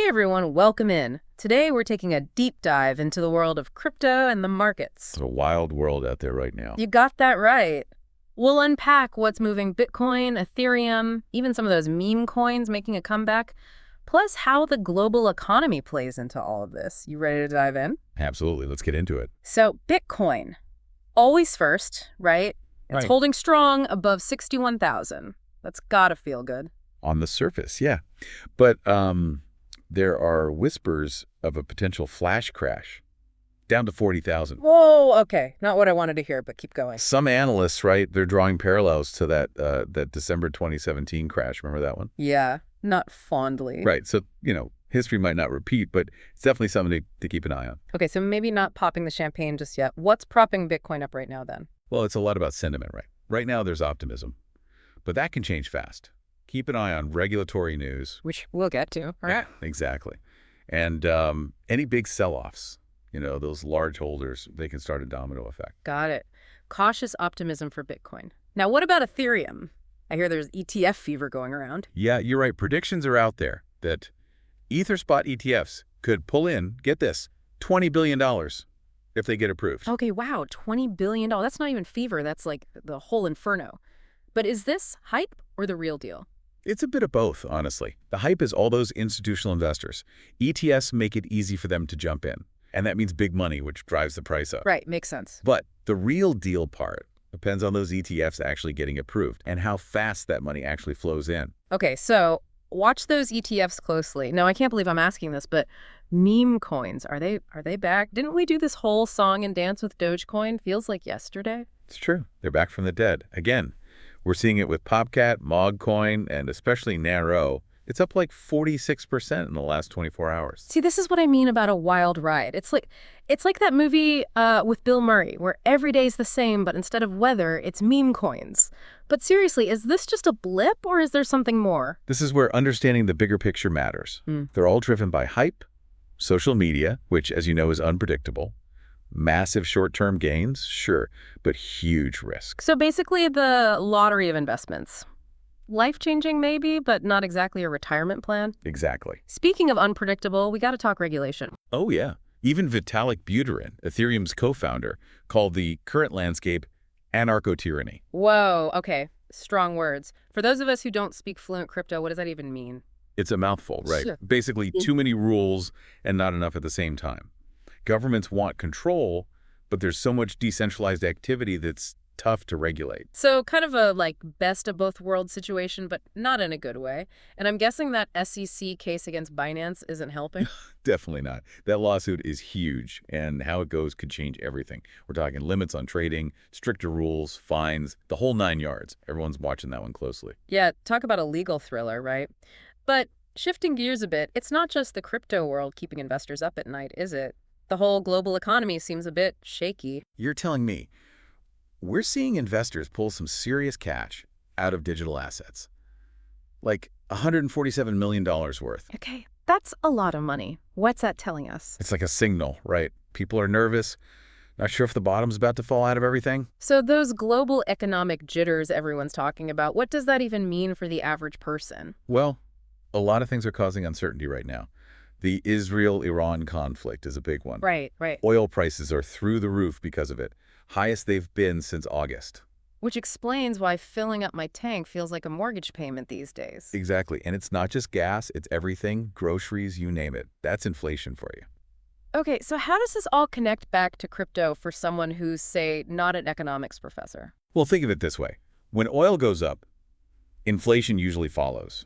everyone, welcome in. Today we're taking a deep dive into the world of crypto and the markets. It's a wild world out there right now. You got that right. We'll unpack what's moving Bitcoin, Ethereum, even some of those meme coins making a comeback, plus how the global economy plays into all of this. You ready to dive in? Absolutely. Let's get into it. So Bitcoin, always first, right? It's Right. holding strong above 61,000. That's gotta feel good. On the surface, yeah. But there are whispers of a potential flash crash down to 40,000. Whoa, okay. Not what I wanted to hear, but keep going. Some analysts, right, they're drawing parallels to that December 2017 crash. Remember that one? Yeah, not fondly. Right. So, history might not repeat, but it's definitely something to keep an eye on. Okay, so maybe not popping the champagne just yet. What's propping Bitcoin up right now then? Well, it's a lot about sentiment, right? Right now there's optimism, but that can change fast. Keep an eye on regulatory news. Which we'll get to. All right. Exactly. And any big sell-offs, those large holders, they can start a domino effect. Got it. Cautious optimism for Bitcoin. Now, what about Ethereum? I hear there's ETF fever going around. Yeah, you're right. Predictions are out there that Ether spot ETFs could pull in, get this, $20 billion if they get approved. Okay, wow, $20 billion. That's not even fever. That's like the whole inferno. But is this hype or the real deal? It's a bit of both, honestly. The hype is all those institutional investors. ETFs make it easy for them to jump in. And that means big money, which drives the price up. Right, makes sense. But the real deal part depends on those ETFs actually getting approved and how fast that money actually flows in. Okay, so watch those ETFs closely. Now, I can't believe I'm asking this, but meme coins, are they back? Didn't we do this whole song and dance with Dogecoin? Feels like yesterday. It's true. They're back from the dead. Again, we're seeing it with Popcat, Mogcoin, and especially Naro. It's up like 46% in the last 24 hours. See, this is what I mean about a wild ride. It's like that movie with Bill Murray, where every day's the same, but instead of weather, it's meme coins. But seriously, is this just a blip, or is there something more? This is where understanding the bigger picture matters. They're all driven by hype, social media, which, as you know, is unpredictable, massive short-term gains, sure, but huge risk. So basically the lottery of investments. Life-changing maybe, but not exactly a retirement plan. Exactly. Speaking of unpredictable, we got to talk regulation. Oh, yeah. Even Vitalik Buterin, Ethereum's co-founder, called the current landscape anarcho-tyranny. Whoa, okay. Strong words. For those of us who don't speak fluent crypto, what does that even mean? It's a mouthful, right? Sure. Basically, too many rules and not enough at the same time. Governments want control, but there's so much decentralized activity that's tough to regulate. So kind of a best of both worlds situation, but not in a good way. And I'm guessing that SEC case against Binance isn't helping. Definitely not. That lawsuit is huge, and how it goes could change everything. We're talking limits on trading, stricter rules, fines, the whole 9 yards. Everyone's watching that one closely. Yeah, talk about a legal thriller, right? But shifting gears a bit, it's not just the crypto world keeping investors up at night, is it? The whole global economy seems a bit shaky. You're telling me we're seeing investors pull some serious cash out of digital assets, like $147 million worth. Okay, that's a lot of money. What's that telling us? It's like a signal, right? People are nervous, not sure if the bottom's about to fall out of everything. So those global economic jitters everyone's talking about, what does that even mean for the average person? Well, a lot of things are causing uncertainty right now. The Israel-Iran conflict is a big one. Right. Oil prices are through the roof because of it. Highest they've been since August. Which explains why filling up my tank feels like a mortgage payment these days. Exactly. And it's not just gas, it's everything, groceries, you name it. That's inflation for you. Okay, so how does this all connect back to crypto for someone who's, say, not an economics professor? Well, think of it this way. When oil goes up, inflation usually follows.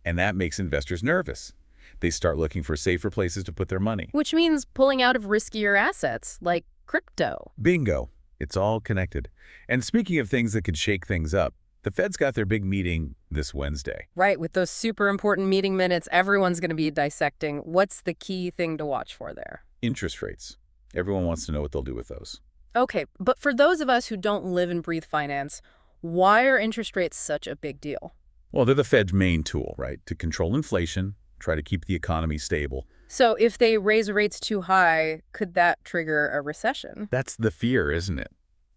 And that makes investors nervous. They start looking for safer places to put their money. Which means pulling out of riskier assets, like crypto. Bingo. It's all connected. And speaking of things that could shake things up, the Fed's got their big meeting this Wednesday. Right, with those super important meeting minutes, everyone's going to be dissecting. What's the key thing to watch for there? Interest rates. Everyone wants to know what they'll do with those. Okay, but for those of us who don't live and breathe finance, why are interest rates such a big deal? Well, they're the Fed's main tool, right? To control inflation, try to keep the economy stable. So if they raise rates too high, could that trigger a recession? That's the fear, isn't it?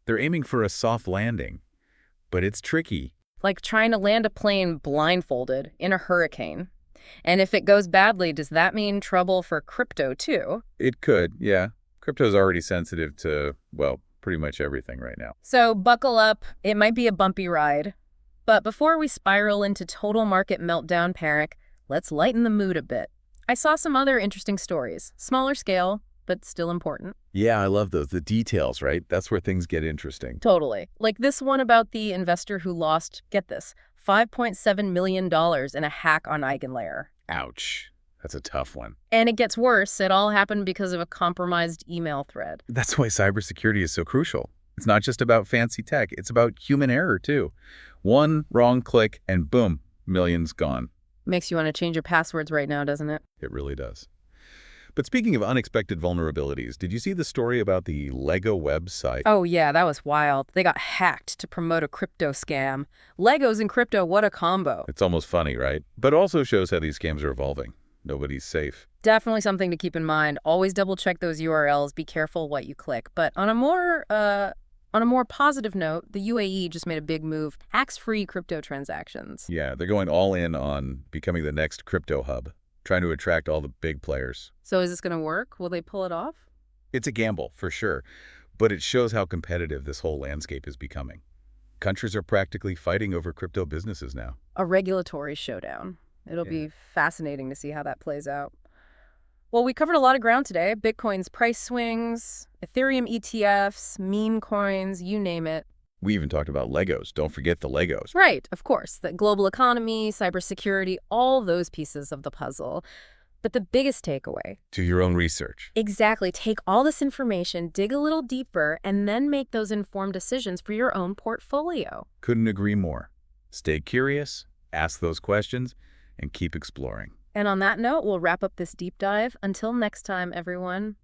They're aiming for a soft landing, but it's tricky. Like trying to land a plane blindfolded in a hurricane. And if it goes badly, does that mean trouble for crypto too? It could, yeah. Crypto's already sensitive to, well, pretty much everything right now. So buckle up. It might be a bumpy ride. But before we spiral into total market meltdown panic, let's lighten the mood a bit. I saw some other interesting stories, smaller scale, but still important. Yeah, I love those. The details, right? That's where things get interesting. Totally. Like this one about the investor who lost, get this, $5.7 million in a hack on EigenLayer. Ouch. That's a tough one. And it gets worse. It all happened because of a compromised email thread. That's why cybersecurity is so crucial. It's not just about fancy tech. It's about human error, too. One wrong click and boom, millions gone. Makes you want to change your passwords right now, doesn't it? It really does. But speaking of unexpected vulnerabilities, did you see the story about the Lego website? Oh yeah, that was wild. They got hacked to promote a crypto scam. Legos and crypto, what a combo. It's almost funny, right? But also shows how these scams are evolving. Nobody's safe. Definitely something to keep in mind. Always double check those URLs. Be careful what you click. But on a more positive note, the UAE just made a big move. Tax-free crypto transactions. Yeah, they're going all in on becoming the next crypto hub, trying to attract all the big players. So is this going to work? Will they pull it off? It's a gamble, for sure, but it shows how competitive this whole landscape is becoming. Countries are practically fighting over crypto businesses now. A regulatory showdown. It'll be fascinating to see how that plays out. Well, we covered a lot of ground today. Bitcoin's price swings, Ethereum ETFs, meme coins, you name it. We even talked about Legos. Don't forget the Legos. Right, of course. The global economy, cybersecurity, all those pieces of the puzzle. But the biggest takeaway. Do your own research. Exactly. Take all this information, dig a little deeper, and then make those informed decisions for your own portfolio. Couldn't agree more. Stay curious, ask those questions, and keep exploring. And on that note, we'll wrap up this deep dive. Until next time, everyone.